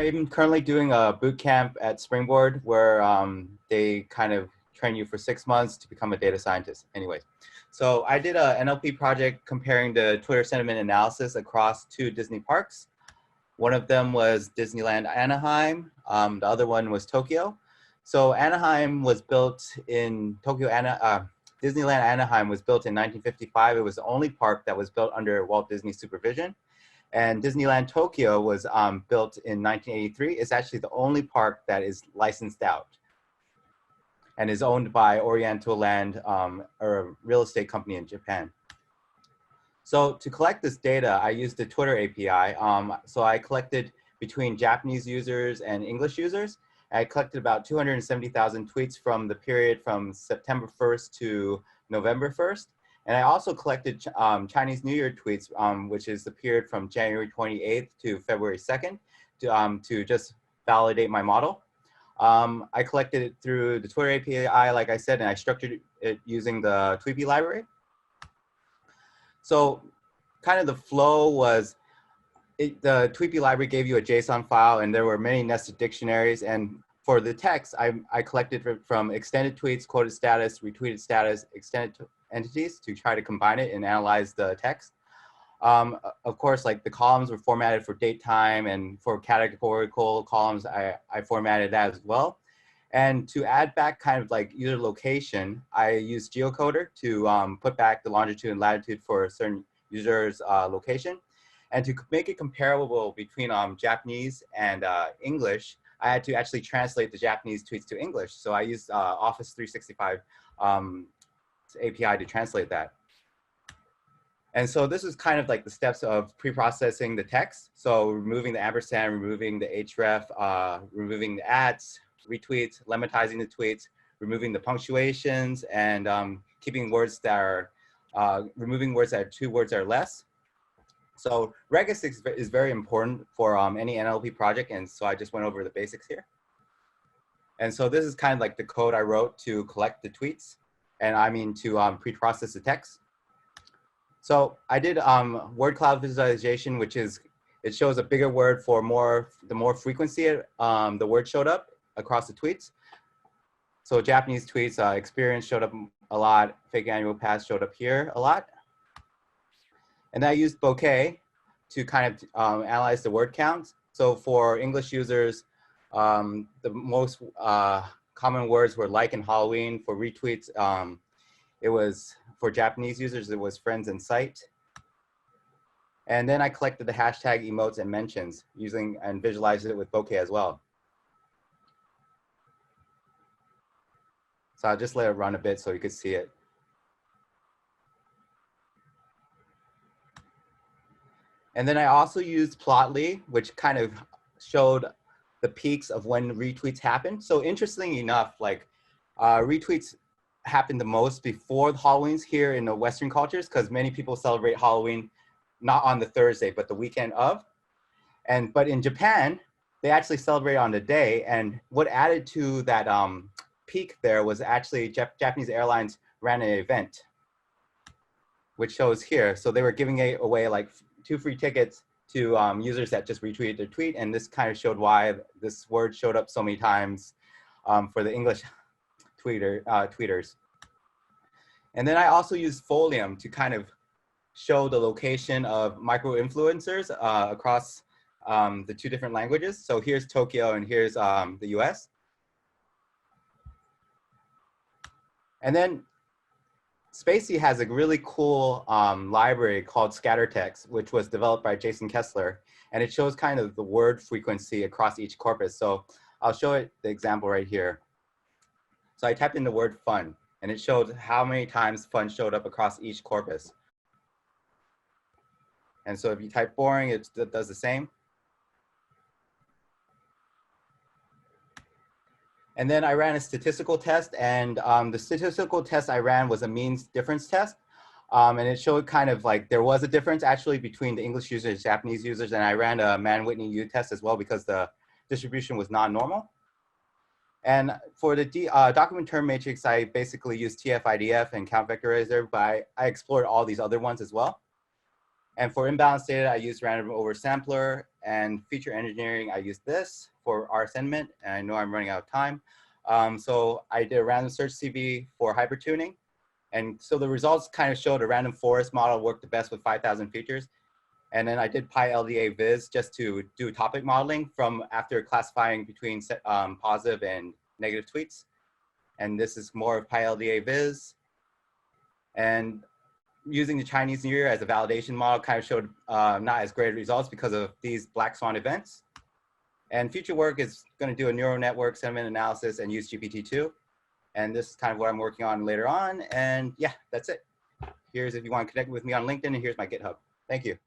I'm currently doing a boot camp at Springboard where they kind of train you for 6 months to become a data scientist. Anyways, so I did a NLP project comparing the Twitter sentiment analysis across 2 Disney parks. One of them was Disneyland Anaheim. The other one was Tokyo. So Anaheim was built in Disneyland Anaheim was built in 1955. It was the only park that was built under Walt Disney supervision. And Disneyland Tokyo was built in 1983. It's actually the only park that is licensed out and is owned by Oriental Land, or a real estate company in Japan. So to collect this data, I used the Twitter API. So I collected between Japanese users and English users. I collected about 270,000 tweets from the period from September 1st to November 1st. And I also collected Chinese New Year tweets, which is the period from January 28th to February 2nd, to just validate my model. I collected it through the Twitter API, like I said, and I structured it using the Tweepy library. So kind of the flow was, the Tweepy library gave you a JSON file, and there were many nested dictionaries. And for the text, I collected from extended tweets, quoted status, retweeted status, extended entities to try to combine it and analyze the text. Of course, like the columns were formatted for date, time, and for categorical columns, I formatted that as well. And to add back kind of like user location, I used geocoder to put back the longitude and latitude for a certain user's location. And to make it comparable between Japanese and English, I had to actually translate the Japanese tweets to English. So I used Office 365 API to translate that. And so this is kind of like the steps of pre-processing the text. So removing the ampersand, removing the href, removing the ats, retweets, lemmatizing the tweets, removing the punctuations, and keeping words that are, removing words that are 2 words or less. So Regex is very important for any NLP project, and so I just went over the basics here. And so this is kind of like the code I wrote to collect the tweets, and I mean to pre-process the text. So I did word cloud visualization, which is, it shows a bigger word for the more frequency the word showed up across the tweets. So Japanese tweets, experience showed up a lot, fake annual pass showed up here a lot. And I used bokeh to kind of analyze the word counts. So for English users, the most common words were like and Halloween. For retweets, it was, for Japanese users, it was friends and sight. And then I collected the hashtag emotes and mentions using and visualized it with bokeh as well. So I'll just let it run a bit so you could see it. And then I also used Plotly, which kind of showed the peaks of when retweets happen. So interestingly enough, like retweets happen the most before the Halloween's here in the Western cultures, because many people celebrate Halloween not on the Thursday, but the weekend of. But in Japan, they actually celebrate on the day. And what added to that peak there was actually Japanese Airlines ran an event, which shows here. So they were giving away like 2 free tickets to users that just retweeted their tweet. And this kind of showed why this word showed up so many times for the English tweeters. And then I also used Folium to kind of show the location of micro-influencers across the 2 different languages. So here's Tokyo and here's the US. And then Spacey has a really cool library called ScatterText, which was developed by Jason Kessler. And it shows kind of the word frequency across each corpus. So I'll show it the example right here. So I typed in the word fun, and it showed how many times fun showed up across each corpus. And so if you type boring, it does the same. And then I ran a statistical test, and the statistical test I ran was a means difference test. And it showed kind of like there was a difference actually between the English users and Japanese users. And I ran a Mann-Whitney U test as well because the distribution was non-normal. And for the document term matrix, I basically used TF-IDF and count vectorizer, but I explored all these other ones as well. And for imbalanced data, I use random oversampler, and feature engineering, I use this for our assignment, and I know I'm running out of time. So I did a random search CV for hyper tuning. And so the results kind of showed a random forest model worked the best with 5,000 features. And then I did PyLDA Viz just to do topic modeling from after classifying between positive and negative tweets. And this is more of PyLDA Viz. And using the Chinese New Year as a validation model kind of showed not as great results because of these black swan events. And future work is going to do a neural network sentiment analysis and use GPT-2. And this is kind of what I'm working on later on. And yeah, that's it. Here's if you want to connect with me on LinkedIn, and here's my GitHub. Thank you.